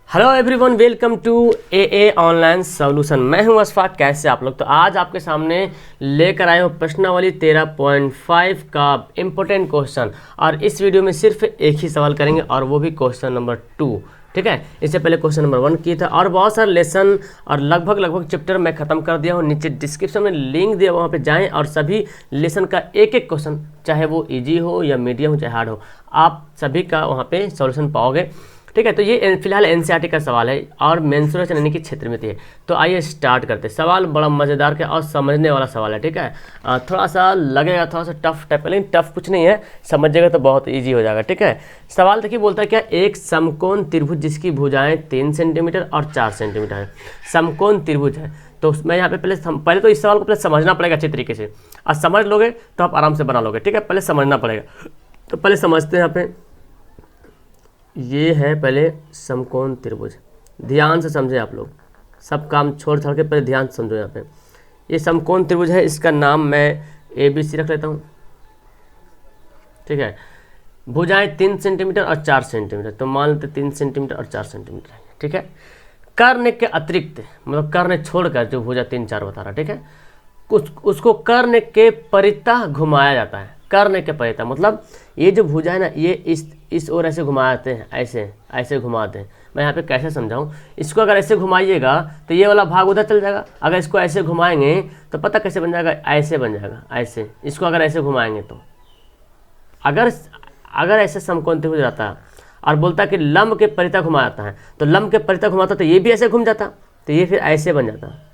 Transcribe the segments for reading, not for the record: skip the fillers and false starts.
Hello everyone, welcome to a online solution. मैं हूं अशफाक। कैसे आप लोग? तो आज आपके सामने लेकर आए हूं प्रश्नावली 13.5 का इम्पोर्टेंट क्वेश्चन, और इस वीडियो में सिर्फ एक ही सवाल करेंगे और वो भी क्वेश्चन नंबर 2। ठीक है, इससे पहले क्वेश्चन नंबर 1 किया था और बहुत सारे लेसन और लगभग चैप्टर मैं खत्म कर दिया हूँ। नीचे डिस्क्रिप्शन में लिंक दिया, वहाँ पे जाएं और सभी लेसन का एक एक क्वेश्चन, चाहे वो इजी हो या मीडियम हो चाहे हार्ड हो, आप सभी का वहाँ पे सॉल्यूशन पाओगे। ठीक है, तो ये फिलहाल एनसीईआरटी का सवाल है और मेंसुरेशन यानी कि क्षेत्र में है। तो आइए स्टार्ट करते हैं। सवाल बड़ा मज़ेदार का और समझने वाला सवाल है। ठीक है, थोड़ा सा लगेगा, थोड़ा सा टफ टाइप, लेकिन टफ कुछ नहीं है, समझिएगा तो बहुत इजी हो जाएगा। ठीक है, सवाल देखिए, बोलता है क्या, एक समकोण त्रिभुज जिसकी भुजाएं 3 सेंटीमीटर और 4 सेंटीमीटर है, समकोण त्रिभुज है। तो मैं यहाँ पे पहले तो इस सवाल को पहले समझना पड़ेगा अच्छे तरीके से, और समझ लोगे तो आप आराम से बना लोगे। ठीक है, पहले समझना पड़ेगा। तो पहले समझते हैं। यहाँ पे ये है पहले समकोण त्रिभुज, ध्यान से समझे आप लोग, सब काम छोड़ छाड़ के पहले ध्यान से समझो। यहाँ पे ये समकोण त्रिभुज है, इसका नाम मैं ABC रख लेता हूँ। ठीक है, भुजाएं 3 सेंटीमीटर और 4 सेंटीमीटर, तो मान लेते 3 सेंटीमीटर और 4 सेंटीमीटर है। ठीक है, कर्ण के अतिरिक्त, मतलब कर्ण छोड़कर जो भुजा 3, 4 बता रहा। ठीक है, उसको कर्ण के परितः घुमाया जाता है। कर्ण के परितः मतलब ये जो भुजा है ना, ये इस ओर ऐसे घुमाते हैं, ऐसे घुमाते हैं। मैं यहाँ पे कैसे समझाऊँ, इसको अगर ऐसे घुमाइएगा तो ये वाला भाग उधर चल जाएगा। अगर इसको ऐसे घुमाएंगे तो पता कैसे बन जाएगा, ऐसे बन जाएगा, ऐसे। इसको अगर ऐसे घुमाएंगे तो अगर ऐसे समकोण त्रिभुज रहता है और बोलता है कि लंब के परितः घुमाता है, तो लंब के परितः घुमाता तो ये भी ऐसे घूम जाता, तो ये फिर ऐसे बन जाता,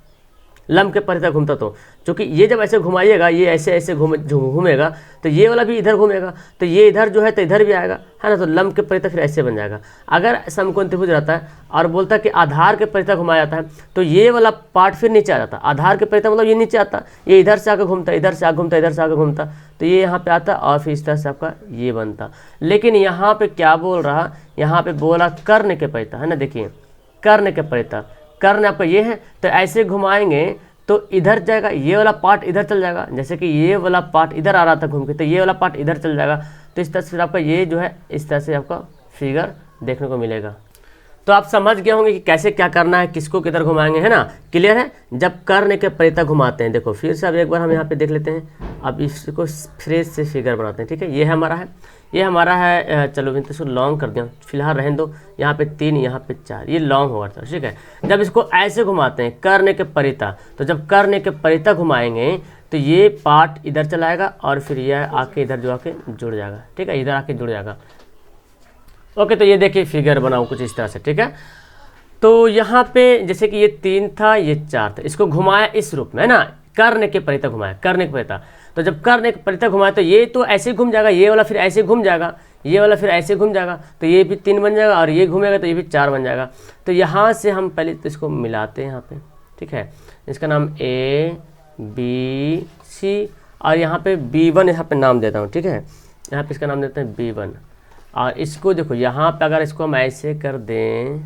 लंब के परितः घूमता। तो क्योंकि ये जब ऐसे घुमाइएगा, ये ऐसे घूमेगा, तो ये वाला भी इधर घूमेगा, तो ये इधर जो है तो इधर भी आएगा, है ना। तो लंब के परितः फिर ऐसे बन जाएगा। अगर समकोण त्रिभुज रहता है और बोलता है कि आधार के परितः घुमाया जाता है, तो ये वाला पार्ट फिर नीचे आ जाता। आधार के परितः मतलब ये नीचे आता, ये इधर से आकर घूमता, इधर से आकर घूमता, इधर से आकर घूमता, तो ये यहाँ पे आता और फिर इस तरह से आपका ये बनता। लेकिन यहाँ पे क्या बोल रहा, यहाँ पे बोला कर्ण के परितः, है ना। देखिए, कर्ण के परितः, कर्ण आपका ये है, तो ऐसे घुमाएंगे तो इधर जाएगा, ये वाला पार्ट इधर चल जाएगा। जैसे कि ये वाला पार्ट इधर आ रहा था घूम के, तो ये वाला पार्ट इधर चल जाएगा। तो इस तरह से आपका ये जो है, इस तरह से आपका फिगर देखने को मिलेगा। तो आप समझ गए होंगे कि कैसे क्या करना है, किसको किधर घुमाएंगे, है ना। क्लियर है। जब कर्ण के परितः घुमाते हैं, देखो फिर से अब एक बार हम यहाँ पे देख लेते हैं। अब इसको फ्रेश से फिगर बनाते हैं। ठीक है, ये हमारा है, ये हमारा है। चलो मैं तो इसको लॉन्ग कर दिया, फिलहाल रहने दो। यहाँ पे 3, यहाँ पे 4, ये लॉन्ग होगा। ठीक है, जब इसको ऐसे घुमाते हैं कर्ण के परितः, तो जब कर्ण के परितः घुमाएंगे तो ये पार्ट इधर चलाएगा और फिर यह आके इधर जो आके जुड़ जाएगा। ठीक है, इधर आके जुड़ जाएगा। ओके, तो ये देखिए फिगर बनाऊँ कुछ इस तरह से। ठीक है, तो यहाँ पे जैसे कि ये 3 था, ये 4 था, इसको घुमाया इस रूप में, है ना। कर्ण के परितः घुमाया, कर्ण के परितः। तो जब कर्ण के परितः घुमाया तो ये तो ऐसे घूम जाएगा, ये वाला फिर ऐसे घूम जाएगा, ये वाला फिर ऐसे घूम जाएगा, तो ये भी 3 बन जाएगा, और ये घूमेगा तो ये भी 4 बन जाएगा। तो यहाँ से हम पहले तो इसको मिलाते हैं यहाँ पे। ठीक है, इसका नाम ABC, और यहाँ पे B1 यहाँ पे नाम देता हूँ। ठीक है, यहाँ पे इसका नाम देते हैं B1। और इसको देखो, यहाँ पे अगर इसको हम ऐसे कर दें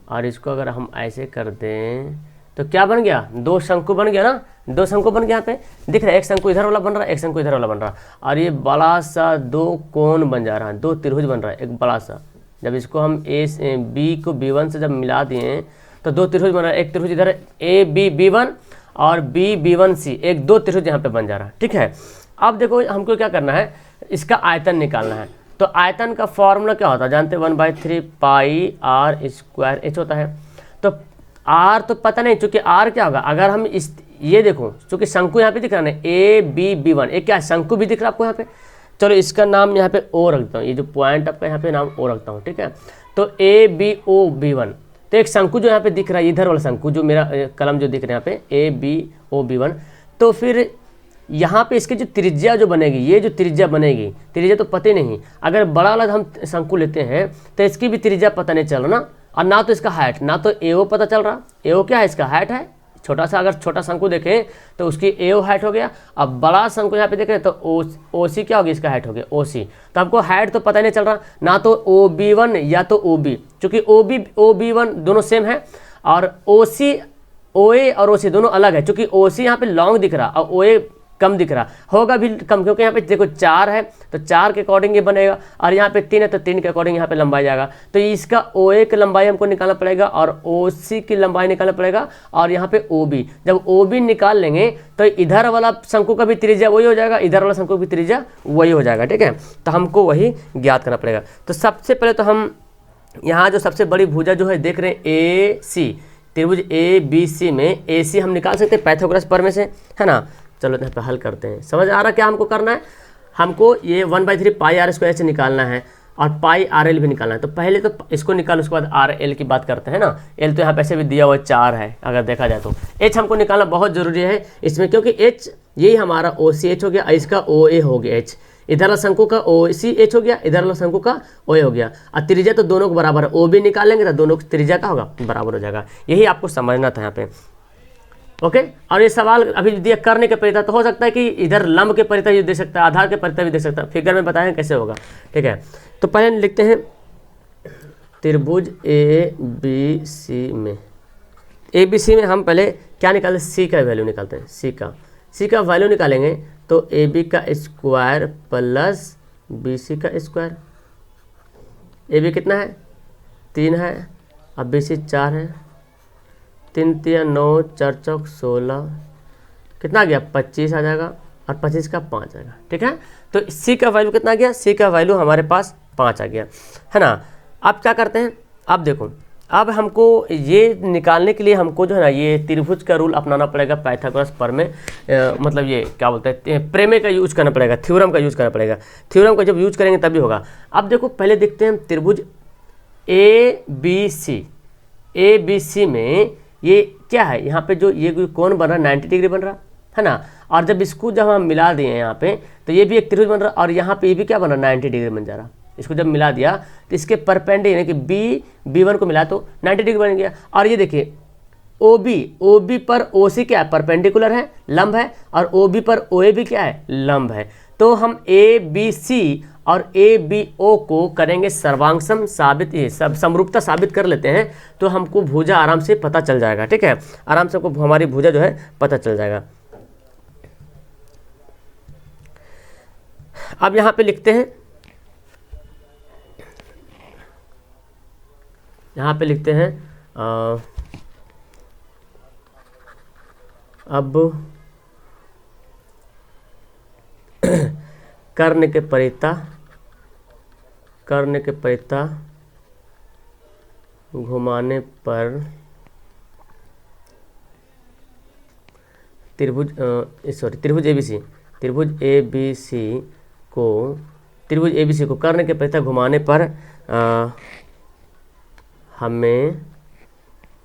और इसको अगर हम ऐसे कर दें तो क्या बन गया, 2 शंकु बन गया ना। 2 शंकु बन गया। यहाँ पे दिख रहा है, एक शंकु इधर वाला बन रहा है, एक शंकु इधर वाला बन रहा है, और ये बड़ा सा 2 कोण बन जा रहा है, 2 त्रिभुज बन रहा है, एक बड़ा सा। जब इसको हम B को B1 से जब मिला दिए तो 2 त्रिभुज बन रहा है। एक त्रिभुज इधर AB B1 और B1C, एक 2 त्रिभुज यहाँ पे बन जा रहा है। ठीक है, अब देखो हमको क्या करना है, इसका आयतन निकालना है। तो आयतन का फॉर्मूला क्या होता है, जानते हैं, 1/3 पाई r² h होता है। तो r तो पता नहीं, चूंकि r क्या होगा, अगर हम ये देखो, चूंकि शंकु यहाँ पे दिख रहा है ABB1, एक क्या शंकु भी दिख रहा है आपको यहाँ पे। चलो इसका नाम यहाँ पे O रखता हूँ, ये जो पॉइंट आपका यहाँ पे नाम O रखता हूँ। ठीक है, तो ABOB1, तो एक शंकु जो यहाँ पे दिख रहा है, इधर वाला शंकु जो मेरा कलम जो दिख रहा है यहाँ पे ABOB1, तो फिर यहाँ पे इसकी जो त्रिज्या जो बनेगी, ये जो त्रिज्या बनेगी, त्रिज्या तो पता ही नहीं। अगर बड़ा वाला हम शंकु लेते हैं तो इसकी भी त्रिज्या पता नहीं चल रहा ना, और ना तो इसका हाइट, ना तो AO पता चल रहा। AO क्या है, इसका हाइट है। छोटा सा अगर छोटा शंकु देखें तो उसकी AO हाइट हो गया। अब बड़ा शंकु यहाँ पे देख रहे हैं तो OC क्या होगी, इसका हाइट हो गया OC। तो आपको हाइट तो पता नहीं चल रहा, ना तो OB1 या तो OB, चूँकि OB1 दोनों सेम है, और OC OA और OC दोनों अलग है। चूँकि OC यहाँ पे लॉन्ग दिख रहा और OA कम दिख रहा होगा भी कम, क्योंकि यहाँ पे देखो 4 है तो 4 के अकॉर्डिंग ये बनेगा, और यहाँ पे 3 है तो 3 के अकॉर्डिंग यहाँ पे लंबाई जाएगा। तो इसका OA की लंबाई हमको निकालना पड़ेगा और OC की लंबाई निकालना पड़ेगा, और यहाँ पे OB। जब OB निकाल लेंगे तो इधर वाला शंकु का भी त्रिज्या वही हो जाएगा, इधर वाला शंकु की त्रिज्या वही हो जाएगा, ठीक है। तो हमको वही ज्ञात करना पड़ेगा। तो सबसे पहले तो हम यहाँ जो सबसे बड़ी भुजा जो है देख रहे हैं AC, त्रिभुज ABC में AC हम निकाल सकते हैं पाइथागोरस प्रमेय से, है ना। चलो यहाँ पे हल करते हैं। समझ आ रहा क्या हमको करना है? हमको ये 1/3 पाई आर स्क्वायर से निकालना है और पाई RL भी निकालना है। तो पहले तो इसको निकाल, उसके बाद RL की बात करते हैं ना। L तो यहाँ पैसे भी दिया हुआ 4 है अगर देखा जाए तो। H हमको निकालना बहुत ज़रूरी है इसमें, क्योंकि H यही हमारा OCH हो गया, इसका OA हो गया H, इधर वाला शंकु का OCH हो गया, इधर वाला शंकु का OA हो गया, और त्रिज्या तो दोनों को बराबर है। OB निकालेंगे तो दोनों की त्रिज्या का होगा बराबर हो जाएगा। यही आपको समझना था यहाँ पे, ओके। और ये सवाल अभी दिया करने के परिता, तो हो सकता है कि इधर लंब के परिता भी दे सकता है, आधार के परिता भी दे सकता है, फिगर में बताएं कैसे होगा, ठीक है। तो पहले लिखते हैं त्रिभुज ABC में, ABC में हम पहले क्या निकालते हैं? C का वैल्यू निकालते हैं। C का वैल्यू निकालेंगे तो AB का स्क्वायर प्लस BC का स्क्वायर। AB कितना है? 3 है, अब BC 4 है, 3 3 9 4 4 16, कितना आ गया? 25 आ जाएगा, और 25 का 5 आएगा, ठीक है। तो C का वैल्यू कितना आ गया? C का वैल्यू हमारे पास 5 आ गया, है ना। अब क्या करते हैं? अब देखो, अब हमको ये निकालने के लिए हमको जो है ना ये त्रिभुज का रूल अपनाना पड़ेगा, पाइथागोरस प्रमेय, मतलब ये क्या बोलते हैं, प्रमेय का यूज करना पड़ेगा, थ्योरम का यूज करना पड़ेगा। थ्योरम का जब यूज करेंगे तभी होगा। अब देखो पहले देखते हैं त्रिभुज ABC में ये क्या है, यहाँ पे जो ये कोण बन रहा है 90 डिग्री बन रहा है ना। और जब इसको जब हम मिला दिए यहाँ पे तो ये भी एक त्रिभुज बन रहा है, और यहाँ पे ये भी क्या बन रहा है 90 डिग्री बन जा रहा। इसको जब मिला दिया तो इसके परपेंडिकुलर यानी कि B1 को मिला तो 90 डिग्री बन गया। और ये देखिए OB पर OC क्या है? परपेंडिकुलर है, लंब है, और OB पर OA भी क्या है? लंब है। तो हम ABC और ABO को करेंगे सर्वांगसम साबित, ये सब समरूपता साबित कर लेते हैं, तो हमको भुजा आराम से पता चल जाएगा, ठीक है। आराम से हमको हमारी भुजा जो है पता चल जाएगा। अब यहाँ पे लिखते हैं, यहाँ पे लिखते हैं अब कर्ण के परिता घुमाने पर त्रिभुज ABC को कर्ण के परिता घुमाने पर हमें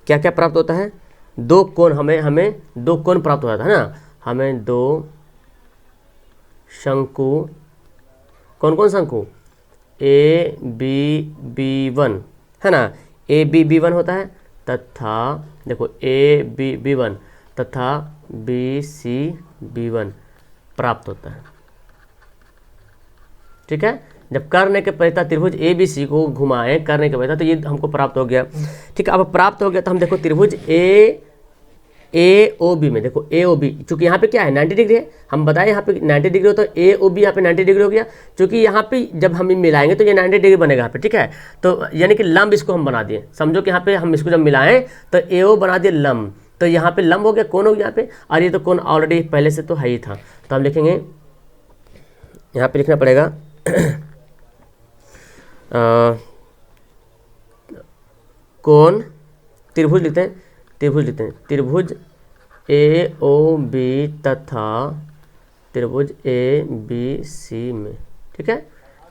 क्या क्या प्राप्त होता है? 2 कोण, हमें 2 कोण प्राप्त होता है ना। हमें 2 शंकु, कौन कौन शंकु? ABB1 है ना, ABB1 होता है, तथा देखो ABB1 तथा BCB1 प्राप्त होता है, ठीक है। जब कर्ण के परिता त्रिभुज ABC को घुमाएं कर्ण के परिता, तो ये हमको प्राप्त हो गया, ठीक है। अब प्राप्त हो गया तो हम देखो त्रिभुज AOB में, देखो AOB चूंकि यहाँ पे क्या है 90 डिग्री है, हम बताएं यहाँ पे 90 डिग्री हो तो AOB यहाँ पे 90 डिग्री हो गया, क्योंकि यहाँ पे जब हम मिलाएंगे तो ये 90 डिग्री बनेगा यहाँ पे, ठीक है। तो यानी कि लंब इसको हम बना दिए, समझो कि यहाँ पे हम इसको जब मिलाएं तो AO बना दिए लंब, तो यहाँ पे लंब हो गया, कोण हो गया यहाँ पे, और ये तो कोण ऑलरेडी पहले से तो है ही था। तो हम लिखेंगे, यहाँ पे लिखना पड़ेगा कोण त्रिभुज लिखते हैं, त्रिभुज AOB तथा त्रिभुज ABC में, ठीक है।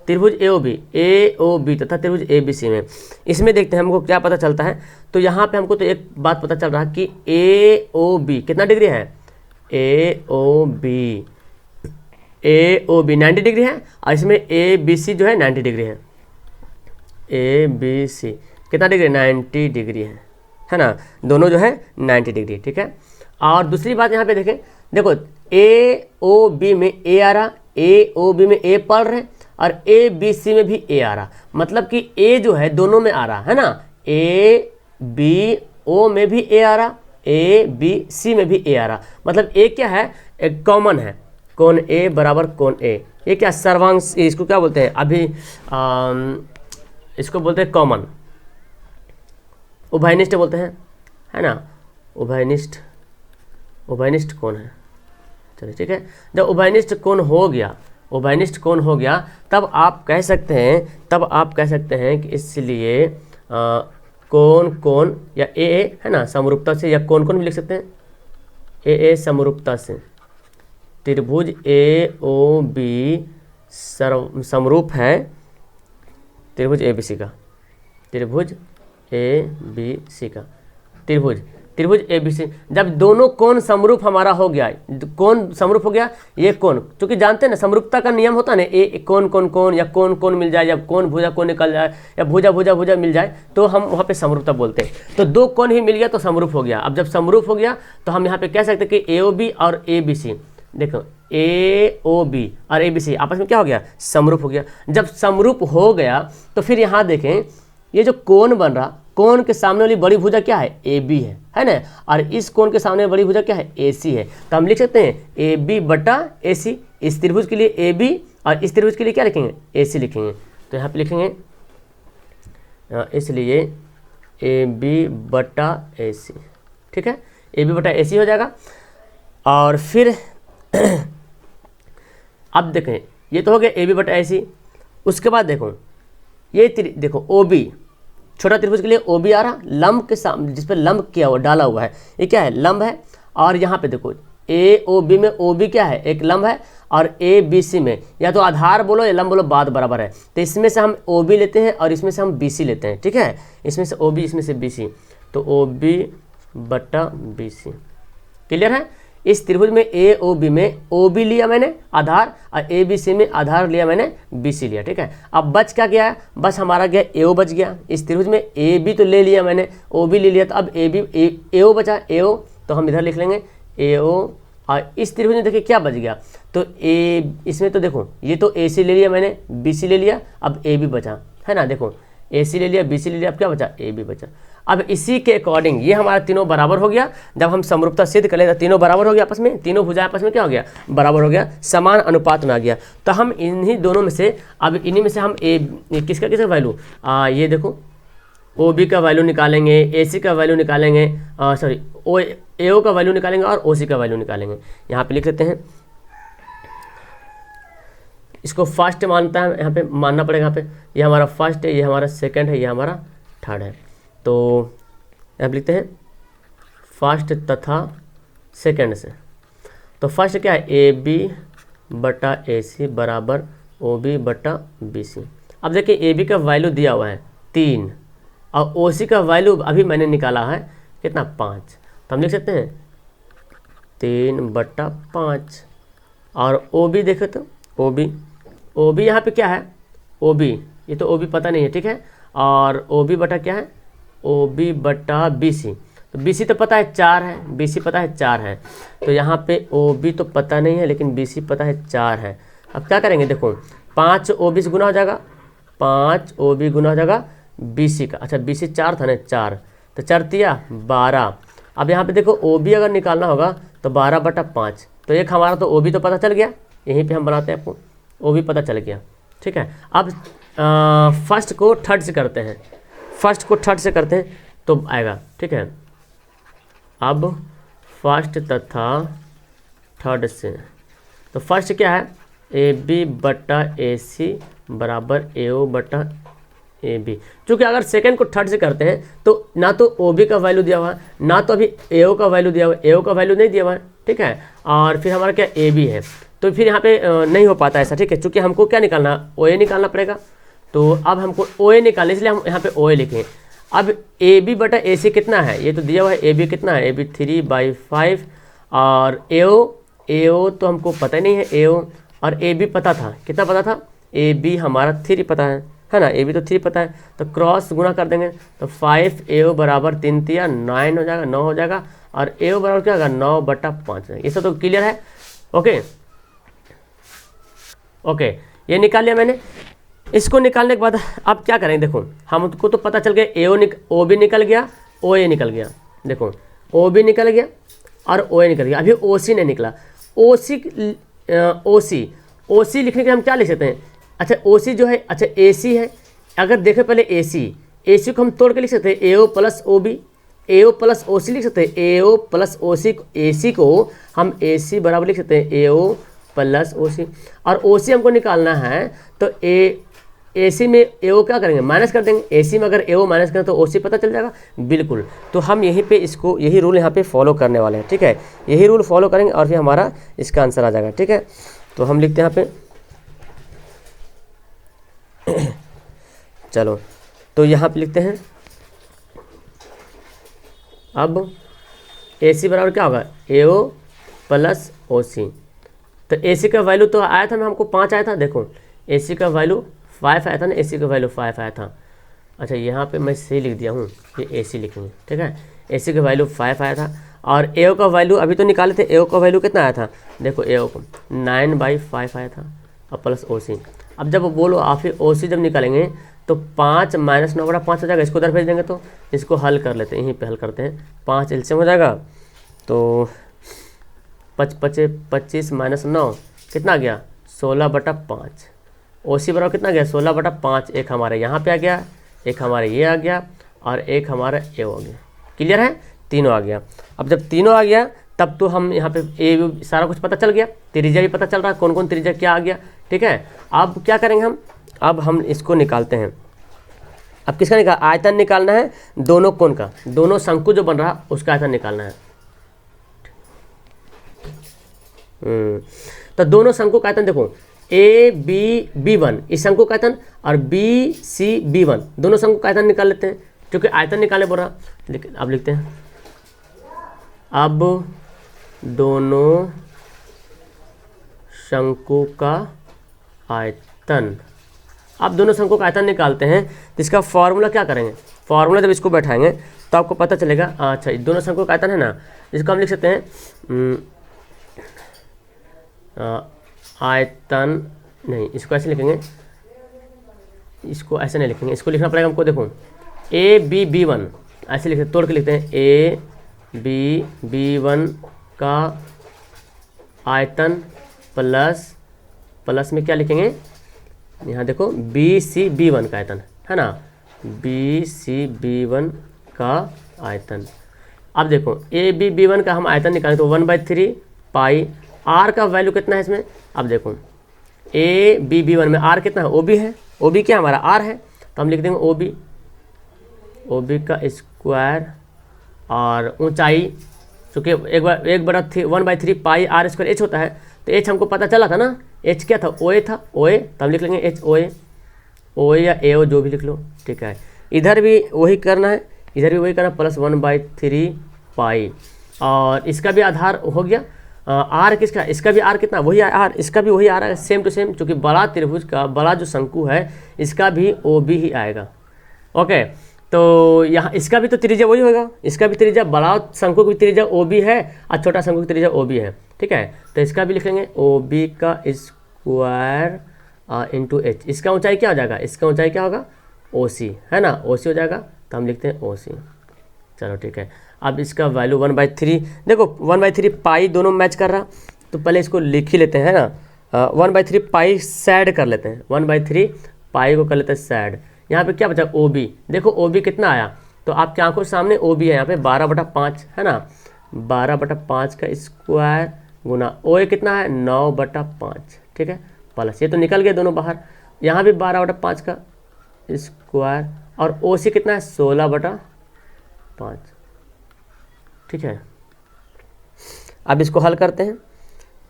त्रिभुज AOB तथा त्रिभुज ABC में, इसमें देखते हैं हमको क्या पता चलता है। तो यहाँ पे हमको तो एक बात पता चल रहा है कि AOB कितना डिग्री है? AOB 90 डिग्री है, और इसमें ABC जो है 90 डिग्री है। ABC कितना डिग्री? 90 डिग्री है ना, दोनों जो है 90 डिग्री, ठीक है। और दूसरी बात यहाँ पे देखें, देखो AOB में A आ रहा, AOB में A पढ़ रहे, और ABC में भी A आ रहा, मतलब कि A जो है दोनों में आ रहा है ना, ABO में भी A आ रहा, ABC में भी A आ रहा, मतलब A क्या है? एक कॉमन है, कोण ए बराबर कोण ए, ये क्या सर्वांग, इसको क्या बोलते हैं अभी, इसको बोलते हैं कॉमन, उभयनिष्ठ बोलते हैं, है ना, उभयनिष्ठ कोण है। चलिए ठीक है, जब उभयनिष्ठ कोण हो गया, उभयनिष्ठ कोण हो गया, तब आप कह सकते हैं कि इसलिए कोण या ए है ना समरूपता से, या कोण भी लिख सकते हैं, ए समरूपता से त्रिभुज ए ओ बी समरूप है त्रिभुज ए बी सी का, त्रिभुज ए बी सी का, त्रिभुज ए बी सी। जब दोनों कोण समरूप हमारा हो गया, कोण समरूप हो गया, ये कोण, क्योंकि जानते हैं ना समरूपता का नियम होता है ना, ए कोण या कोण मिल जाए, या कोण भुजा कोण निकल जाए, या भुजा मिल जाए, तो हम वहाँ पे समरूपता बोलते हैं। तो दो कोण ही मिल गया तो समरूप हो गया। अब जब समरूप हो गया तो हम यहाँ पे कह सकते हैं कि ए ओ बी और ए बी सी, देखो ए ओ बी और ए बी सी आपस में क्या हो गया, समरूप हो गया। जब समरूप हो गया तो फिर यहाँ देखें, ये जो कोण बन रहा, कोण के सामने वाली बड़ी भुजा क्या है, ए बी है ना, और इस कोण के सामने बड़ी भुजा क्या है, ए सी है। तो हम लिख सकते हैं ए बी बटा ए सी, इस त्रिभुज के लिए ए बी और इस त्रिभुज के लिए क्या लिखेंगे, ए सी लिखेंगे। तो यहाँ पे लिखेंगे इसलिए ए बी बटा ए सी, ठीक है, ए बी बटा ए सी हो जाएगा। और फिर अब देखें, ये तो हो गया ए बी बटा ए सी। उसके बाद देखो ये देखो ओ बी, छोटा त्रिभुज के लिए ओ बी आ रहा, लंब के सामने जिस पर लंब किया हुआ डाला हुआ है, ये क्या है, लंब है। और यहाँ पे देखो ए ओ बी में ओ बी क्या है, एक लंब है, और ए बी सी में या तो आधार बोलो या लंब बोलो, बात बराबर है। तो इसमें से हम ओ बी लेते हैं और इसमें से हम बी सी लेते हैं, ठीक है, इसमें से ओ बी इसमें से बी सी, तो ओ बी बटा बी सी। क्लियर है। इस त्रिभुज में ए ओ बी में ओ बी लिया मैंने आधार, और ए बी सी में आधार लिया मैंने बी सी लिया, ठीक है। अब बच क्या गया, बस हमारा गया ए ओ बच गया। इस त्रिभुज में ए बी तो ले लिया मैंने, ओ बी ले लिया, तो अब ए बी ए ओ बचा, ए ओ तो हम इधर लिख लेंगे ए ओ। और इस त्रिभुज में देखिए क्या बच गया, तो ए, इसमें तो देखो ये तो ए सी ले लिया मैंने, बी सी ले लिया, अब ए बी बचा, है ना, देखो ए सी ले लिया, बी सी ले लिया, अब क्या बचा, ए बी बचा। अब इसी के अकॉर्डिंग ये हमारा तीनों बराबर हो गया। जब हम समरूपता सिद्ध कर लेते तीनों बराबर हो गया आपस में, तीनों भुजाएं आपस में क्या हो गया, बराबर हो गया, समान अनुपात में आ गया। तो हम इन्हीं दोनों में से, अब इन्हीं में से हम किसका वैल्यू, ये देखो ओ बी का वैल्यू निकालेंगे, ए सी का वैल्यू निकालेंगे, सॉरी ए ओ का वैल्यू निकालेंगे और ओ सी का वैल्यू निकालेंगे। यहाँ पे लिख लेते हैं, इसको फर्स्ट मानता है, यहाँ पे मानना पड़ेगा, यहाँ पे ये हमारा फर्स्ट है, ये हमारा सेकंड है, ये हमारा थर्ड है। तो यहाँ लिखते हैं फर्स्ट तथा सेकंड से। तो फर्स्ट क्या है, ए बी बटा ए सी बराबर ओ बी बटा बी सी। अब देखिए ए बी का वैल्यू दिया हुआ है 3 और ओ सी का वैल्यू अभी मैंने निकाला है कितना, 5। तो हम लिख सकते हैं 3 बटा 5। और ओ बी देखो तो ओ बी यहाँ पे क्या है, ओ बी, ये तो ओ बी पता नहीं है, ठीक है। और ओ बी बटा क्या है, ओ बी बटा बी सी। तो बी सी तो पता है 4 है, बी सी पता है 4 है, तो यहाँ पे ओ बी तो पता नहीं है लेकिन बी सी पता है 4 है। अब क्या करेंगे, देखो 5 ओ बी से गुना हो जाएगा, 5 ओ बी गुना हो जाएगा बी सी का, अच्छा बी सी 4 था ना, 4 तो 4 तिया 12। अब यहाँ पे देखो ओ बी अगर निकालना होगा तो 12 बटा 5, तो एक हमारा तो ओ बी तो पता चल गया, यहीं पे हम बनाते हैं आपको, ओ बी पता चल गया, ठीक है। अब फर्स्ट को थर्ड से करते हैं, फर्स्ट को थर्ड से करते हैं तो आएगा, ठीक है। अब फर्स्ट तथा थर्ड से, तो फर्स्ट क्या है, ए बी बटा ए सी बराबर ए ओ बटा ए बी। क्योंकि अगर सेकंड को थर्ड से करते हैं तो ना तो ओ बी का वैल्यू दिया हुआ है, ना तो अभी ए ओ का वैल्यू दिया हुआ है, ए ओ का वैल्यू नहीं दिया हुआ है, ठीक है। और फिर हमारा क्या ए बी है, तो फिर यहाँ पे नहीं हो पाता ऐसा, ठीक है। चूँकि हमको क्या निकालना, ओ ए निकालना पड़ेगा। तो अब हमको ओ ए निकालने, इसलिए हम यहाँ पे ओ ए लिखें। अब ए बी बटा ए सी कितना है, ये तो दिया हुआ है, ए बी कितना है, ए बी 3/5। और ए ओ तो हमको पता ही नहीं है, ए ओ, और ए बी पता था, कितना पता था, ए बी हमारा 3 पता है ना, ए बी तो 3 पता है। तो क्रॉस गुना कर देंगे तो 5 ए ओ बराबर 3 तिया 9 हो जाएगा, 9 हो जाएगा। और ए ओ बराबर क्या होगा, 9 बटा 5। ये सब तो क्लियर है, ओके, ये निकाल लिया मैंने। इसको निकालने के बाद अब क्या करेंगे, देखो हमको तो पता चल गया ओ बी निकल गया, ओ ए निकल गया, देखो ओ बी निकल गया और ओ ए निकल गया। अभी ओ सी नहीं निकला, ओ सी ओ सी लिखने के हम क्या लिख सकते हैं? अच्छा ओ सी जो है, अच्छा ए सी है, अगर देखें पहले ए सी को हम तोड़ के लिख सकते हैं ए ओ प्लस ओ बी, ए ओ प्लस ओ सी लिख सकते हैं, ए ओ प्लस ओ सी, ए सी को हम ए सी बराबर लिख सकते हैं ए ओ प्लस ओ सी, और ओ सी हमको निकालना है तो ए सी में ए ओ क्या करेंगे? माइनस कर देंगे, ए सी में अगर ए ओ माइनस करें तो ओ सी पता चल जाएगा, बिल्कुल। तो हम यहीं पे इसको यही रूल यहाँ पे फॉलो करने वाले हैं, ठीक है, यही रूल फॉलो करेंगे और फिर हमारा इसका आंसर आ जाएगा, ठीक है। तो हम लिखते हैं यहाँ पे चलो, तो यहाँ पे लिखते हैं अब ए सी बराबर क्या होगा? ए ओ प्लस ओ सी। तो ए सी का वैल्यू तो आया था ना, हमको 5 आया था, देखो ए सी का वैल्यू 5 आया था ना, ए सी का वैल्यू 5 आया था। अच्छा यहाँ पे मैं सही लिख दिया हूँ, ये ए सी लिखेंगे, ठीक है। ए सी का वैल्यू 5 आया था और ए ओ का वैल्यू अभी तो निकाले थे, ए ओ का वैल्यू कितना आया था? देखो ए ओ को 9/5 आया था और प्लस ओ सी। अब जब बोलो आप फिर ओ सी जब निकालेंगे तो 5 - 9/5 हो जाएगा, इसको उधर भेज देंगे, तो इसको हल कर लेते हैं, यहीं पे हल करते हैं, 5 एलसीएम हो जाएगा, तो 25 - 9 कितना आ गया? 16/5। ओ सी बराबर कितना गया? 16/5। एक हमारे यहाँ पे आ गया, एक हमारे ये आ गया और एक हमारा ए हो गया, क्लियर है? तीनों आ गया। अब जब तीनों आ गया तब तो हम यहाँ पे ए सारा कुछ पता चल गया, त्रिज्या भी पता चल रहा है, कौन कौन त्रिज्या क्या आ गया, ठीक है। अब क्या करेंगे हम? अब हम इसको निकालते हैं। अब किसका निकाल? आयतन निकालना है दोनों कोण का, दोनों शंकु जो बन रहा उसका आयतन निकालना है। तो दोनों शंकु का आयतन देखो, ए बी बी वन इस शंकु का आयतन और बी सी बी वन दोनों शंकु का आयतन निकाल लेते हैं, क्योंकि आयतन निकालने बोल रहा। अब लिखते हैं, अब दोनों शंकु का आयतन, अब दोनों शंकु का आयतन निकालते हैं, तो इसका फॉर्मूला क्या करेंगे? फॉर्मूला जब इसको बैठाएंगे तो आपको पता चलेगा। अच्छा दोनों शंकु का आयतन है ना, इसको हम लिख सकते हैं आयतन, नहीं इसको ऐसे लिखेंगे, इसको ऐसे नहीं लिखेंगे, इसको लिखना पड़ेगा हमको। देखो ए बी बी वन ऐसे लिखते, तोड़ के लिखते हैं, ए बी बी वन का आयतन प्लस में क्या लिखेंगे? यहाँ देखो बी सी बी वन का आयतन है ना, बी सी बी वन का आयतन। अब देखो ए बी बी वन का हम आयतन निकालें तो 1/3 पाई, आर का वैल्यू कितना है इसमें? अब देखो ए बी बी वन में आर कितना है? ओ बी है, ओ बी क्या हमारा? आर है, तो हम लिख देंगे ओ बी का स्क्वायर और ऊंचाई, चूँकि 1/3 पाई आर स्क्वायर एच होता है, तो एच हमको पता चला था ना, एच क्या था? ओ ए था, ओ ए, तो हम लिख लेंगे एच ओ ए या ए ओ जो भी लिख लो, ठीक है। इधर भी वही करना है, इधर भी वही करना, प्लस 1/3 पाई, और इसका भी आधार हो गया। आर किसका? इसका भी आर कितना? वही आर, इसका भी वही आर है, सेम टू सेम, क्योंकि बड़ा त्रिभुज का बड़ा जो शंकु है इसका भी ओ बी ही आएगा। ओके, तो यहाँ इसका भी तो त्रिज्या वही होगा, इसका भी त्रिज्या, बड़ा शंकु की त्रिज्या ओ बी है और छोटा शंकु की त्रिज्या ओ बी है, ठीक है। तो इसका भी लिख लेंगे ओ बी का स्क्वायर इंटू एच। इसका ऊंचाई क्या हो जाएगा? इसका ऊंचाई क्या होगा? ओ सी है ना, ओ सी हो जाएगा, तो हम लिखते हैं ओ सी। चलो ठीक है, अब इसका वैल्यू 1/3, देखो 1/3 पाई दोनों मैच कर रहा, तो पहले इसको लिख ही लेते हैं ना, 1/3 पाई सैड कर लेते हैं, 1/3 पाई को कर लेते हैं सैड। यहाँ पे क्या बचा? ओ बी, देखो ओ बी कितना आया, तो आपकी आंखों के सामने ओ बी है यहाँ पे 12/5 है ना, 12/5 का स्क्वायर गुना ओ ए कितना है? 9/5, ठीक है, प्लस ये तो निकल गए दोनों बाहर, यहाँ भी 12/5 का स्क्वायर और ओ सी कितना है? 16/5, ठीक है। अब इसको हल करते हैं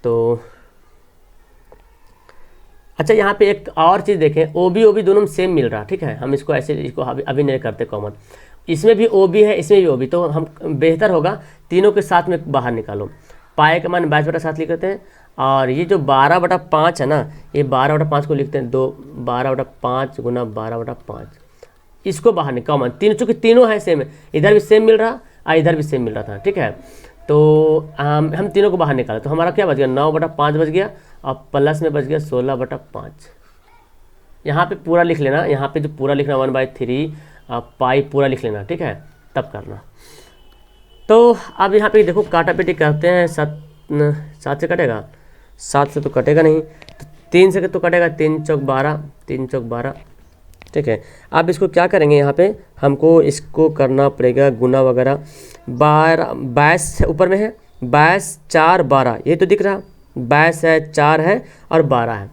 तो अच्छा यहाँ पे एक और चीज़ देखें, ओ बी दोनों में सेम मिल रहा, ठीक है। हम इसको ऐसे, इसको अभी नहीं करते कॉमन, इसमें भी ओ बी है, इसमें भी ओ बी, तो हम बेहतर होगा तीनों के साथ में बाहर निकालो। पाए का मान 22/7 लिख देते हैं, और ये जो 12/5 है ना, ये 12/5 को लिखते हैं 12/5 गुना 12/5, इसको बाहर निकाल कॉमन, तीनों चूँकि तीनों है सेम, इधर भी सेम मिल रहा और इधर भी सेम मिल रहा था, ठीक है। तो हम तीनों को बाहर निकाले तो हमारा क्या बच गया? 9/5 बच गया और प्लस में बच गया 16/5। यहाँ पे पूरा लिख लेना, यहाँ पे जो पूरा लिखना 1/3 पाई पूरा लिख लेना, ठीक है, तब करना। तो अब यहाँ पे देखो काटा पेटी करते हैं, 7 से कटेगा 7 से तो कटेगा नहीं, तो 3 से तो कटेगा, 3 चौक 12, 3 चौक 12, ठीक है। अब इसको क्या करेंगे, यहाँ पे हमको इसको करना पड़ेगा गुना वगैरह। 22 ऊपर में है, 22 4 12, ये तो दिख रहा, 22 है 4 है और 12 है।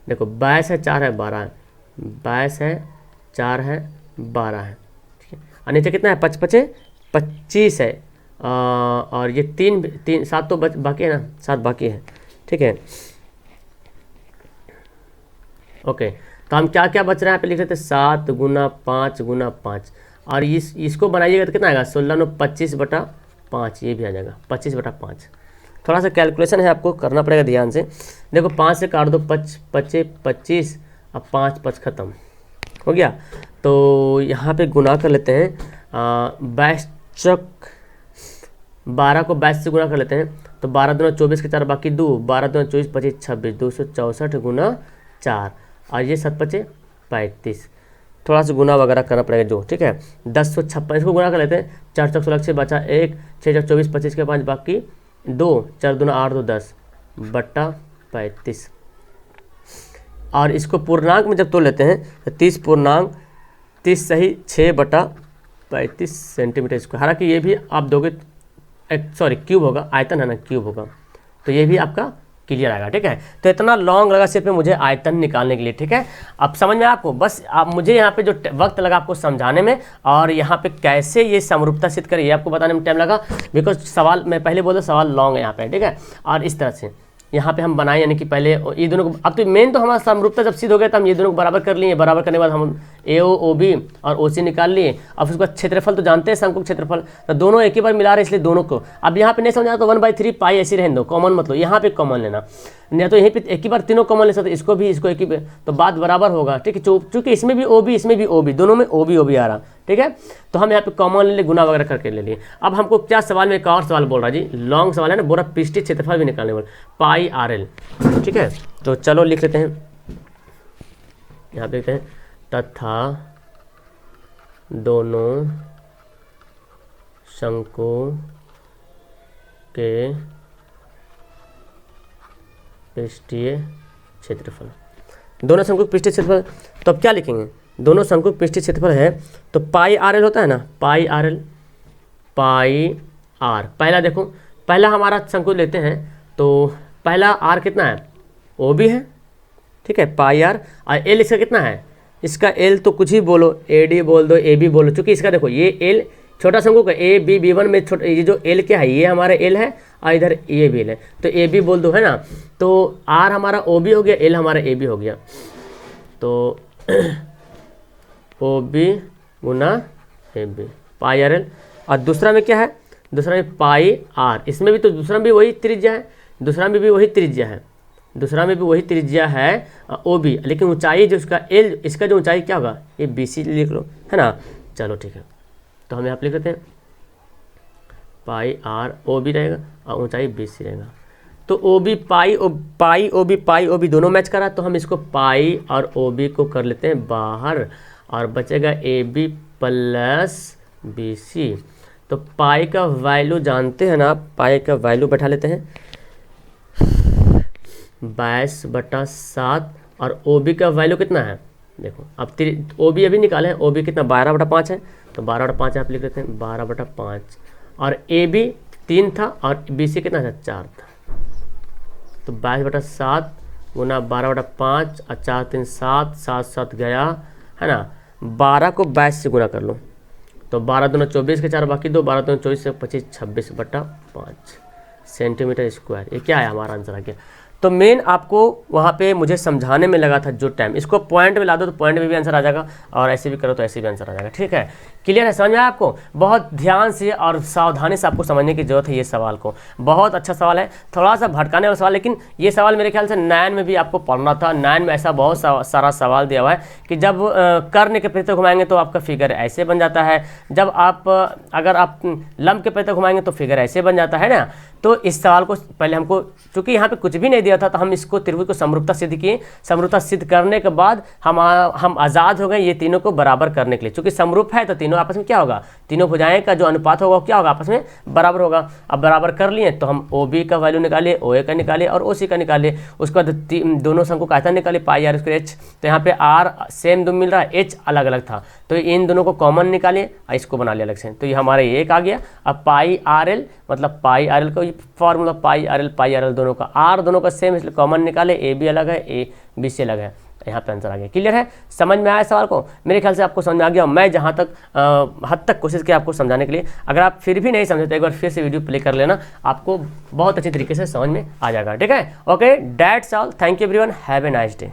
देखो 22 है 4 है 12 है, 22 है 4 है 12 है, ठीक है। और नीचे कितना है, 5 25 है, और ये 7 तो बाकी है ना, 7 बाकी है, ठीक है। ओके, तो हम क्या क्या बच रहा है यहाँ पे लिख लेते हैं, 7 गुना 5 गुना 5, और इसको बनाइएगा तो कितना आएगा, 16 9 25/5, ये भी आ जाएगा 25/5। थोड़ा सा कैलकुलेशन है, आपको करना पड़ेगा ध्यान से। देखो 5 से काट दो, 5 5 25, अब 5 5 खत्म हो गया। तो यहाँ पे गुना कर लेते हैं, 22 चौक 12 को 22 से गुना कर लेते हैं, तो 12 दूना 24 के 4 बाकी 2, 12 दूना 24 25 26, 264 गुना 4, और ये 7 5 35। थोड़ा सा गुना वगैरह करना पड़ेगा जो, ठीक है। 1056 इसको गुना कर लेते हैं, 4 चौक 16 बचा 1, 6 चौक 24 25 के 5 बाकी 2, 4 दूना 8 2 10 बट्टा 35। और इसको पूर्णांक में जब तोड़ लेते हैं तो 30 पूर्णांक 30 सही 6/35 सेंटीमीटर स्क्वायर। हालांकि ये भी आप दोगे, सॉरी क्यूब होगा, आयतन है ना, क्यूब होगा, तो ये भी आपका क्लियर आएगा, ठीक है। तो इतना लॉन्ग लगा सिर्फ मुझे आयतन निकालने के लिए, ठीक है। अब समझ में आपको, बस आप मुझे यहाँ पे जो वक्त लगा आपको समझाने में, और यहाँ पे कैसे ये समरूपता सिद्ध करें ये आपको बताने में टाइम लगा, बिकॉज सवाल मैं पहले बोला सवाल लॉन्ग है यहाँ पे, ठीक है। और इस तरह से यहाँ पे हम बनाए, यानी कि पहले ये दोनों को, अब तो मेन तो हमारा समरूपता जब सिद्ध हो गया तो हम ये दोनों को बराबर कर लिए, बराबर करने के बाद हम AO OB और OC निकाल लिए। अब उसके बाद क्षेत्रफल तो जानते हैं, समकोण क्षेत्रफल, तो दोनों एक ही बार मिला रहे इसलिए दोनों को। अब यहाँ पे नहीं समझा तो 1/3 पाई ऐसे रहने दो, कॉमन मतलब यहाँ पे कॉमन लेना, नहीं तो यहीं पे एक ही बार तीनों कॉमन ले सकते, इसको भी इसको एक ही, तो बात बराबर होगा, ठीक है। चूँकि इसमें भी OB इसमें भी OB, दोनों में OB आ रहा, ठीक है। तो हम यहाँ पे कॉमन ले लिए, गुना वगैरह करके ले लिए। अब हमको क्या सवाल में, एक और सवाल बोल रहा जी, लॉन्ग सवाल है ना, पूरा पृष्ठीय क्षेत्रफल भी निकालने वाला, पाई RL, ठीक है। तो चलो लिख लेते हैं, यहाँ पे लिखते हैं, तथा दोनों शंकु के पृष्ठीय क्षेत्रफल, दोनों शंकु पृष्ठीय क्षेत्रफल। तो अब क्या लिखेंगे, दोनों शंकु पृष्ठीय क्षेत्रफल है तो पाई RL होता है ना, पाई RL, पाई R। पहला देखो, पहला हमारा शंकु लेते हैं तो पहला R कितना है, OB है, ठीक है, पाई R। और L इसका कितना है, इसका L तो कुछ ही बोलो, AD बोल दो, AB बोलो, चूँकि इसका देखो ये L छोटा शंकु का AB B1 में छोटा, ये जो L क्या है, ये हमारा L है, और इधर ये भी है, तो AB बोल दो, है ना। तो R हमारा OB हो गया, L हमारा AB हो गया, तो OB गुना AB पाई RL। और दूसरा में क्या है, दूसरा में पाई R, इसमें भी तो दूसरा में भी वही त्रिज्या है, दूसरा में भी वही त्रिज्या है, दूसरा में भी वही त्रिज्या है OB, लेकिन ऊंचाई जो इसका L, इसका जो ऊंचाई क्या होगा, ये BC लिख लो, है ना। चलो ठीक है, तो हम यहाँ पे लिख लेते हैं पाई R OB रहेगा और ऊंचाई BC रहेगा। तो OB पाई OB दोनों मैच करा, तो हम इसको पाई और OB को कर लेते हैं बाहर, और बचेगा AB प्लस BC। तो पाई का वैल्यू जानते हैं ना, पाई का वैल्यू बैठा लेते हैं 22/7, और OB का वैल्यू कितना है, देखो अब OB अभी निकाले हैं, OB कितना 12/5 है, तो 12/5 आप लिख लेते हैं 12/5, और AB 3 था और BC कितना था 4 था, तो 22/7 गुना 12/5 और 4 3 7, 7 7 गया, है ना। 12 को 22 से गुना कर लो, तो 12 दूना 24 के 4 बाकी 2, 12 दूना 24 से 25 26/5 सेंटीमीटर स्क्वायर। ये क्या है, हमारा आंसर आ गया। तो मेन आपको वहाँ पे मुझे समझाने में लगा था जो टाइम, इसको पॉइंट में ला दो तो पॉइंट में भी आंसर आ जाएगा, और ऐसे भी करो तो ऐसे भी आंसर आ जाएगा, ठीक है। क्लियर है, समझ में आया आपको। बहुत ध्यान से और सावधानी से आपको समझने की जरूरत है ये सवाल को, बहुत अच्छा सवाल है, थोड़ा सा भटकाने वाला सवाल, लेकिन ये सवाल मेरे ख्याल से 9 में भी आपको पढ़ना था। 9 में ऐसा बहुत सारा सवाल दिया हुआ है कि जब कर्ण के प्रति घुमाएंगे तो आपका फिगर ऐसे बन जाता है, जब आप अगर आप लंब के प्रति घुमाएंगे तो फिगर ऐसे बन जाता है ना। तो इस सवाल को पहले हमको, चूंकि यहाँ पे कुछ भी नहीं दिया था, तो हम इसको त्रिभुज को समरूपता सिद्ध किए। समरूपता सिद्ध करने के बाद हम आज़ाद हो गए ये तीनों को बराबर करने के लिए। चूंकि समरूप है तो तीनों आपस में क्या होगा, तीनों भुजाएं का जो अनुपात होगा वो क्या होगा, आपस में बराबर होगा। अब बराबर कर लिए तो हम OB का वैल्यू निकालिए, OA का निकालिए और OC का निकालिए। उसके बाद दोनों शंकु का आयतन निकालिए, पाई आर स्क्वायर H। तो यहाँ पे R सेम दो मिल रहा है, H अलग अलग था, तो इन दोनों को कॉमन निकालिए, इसको बना लिया अलग से। तो ये हमारा एक आ गया। अब पाई RL मतलब पाई RL का फॉर्मूला पाई RL दोनों का, R दोनों का सेम इसलिए कॉमन निकाले, AB अलग है, AB से अलग है। यहाँ पे आंसर आ गया। क्लियर है, समझ में आया सवाल को? मेरे ख्याल से आपको समझ में आ गया। मैं जहाँ तक हद तक कोशिश किया आपको समझाने के लिए। अगर आप फिर भी नहीं समझे तो एक बार फिर से वीडियो प्ले कर लेना, आपको बहुत अच्छी तरीके से समझ में आ जाएगा। ठीक है, okay, that's all. Thank you everyone, have a nice day.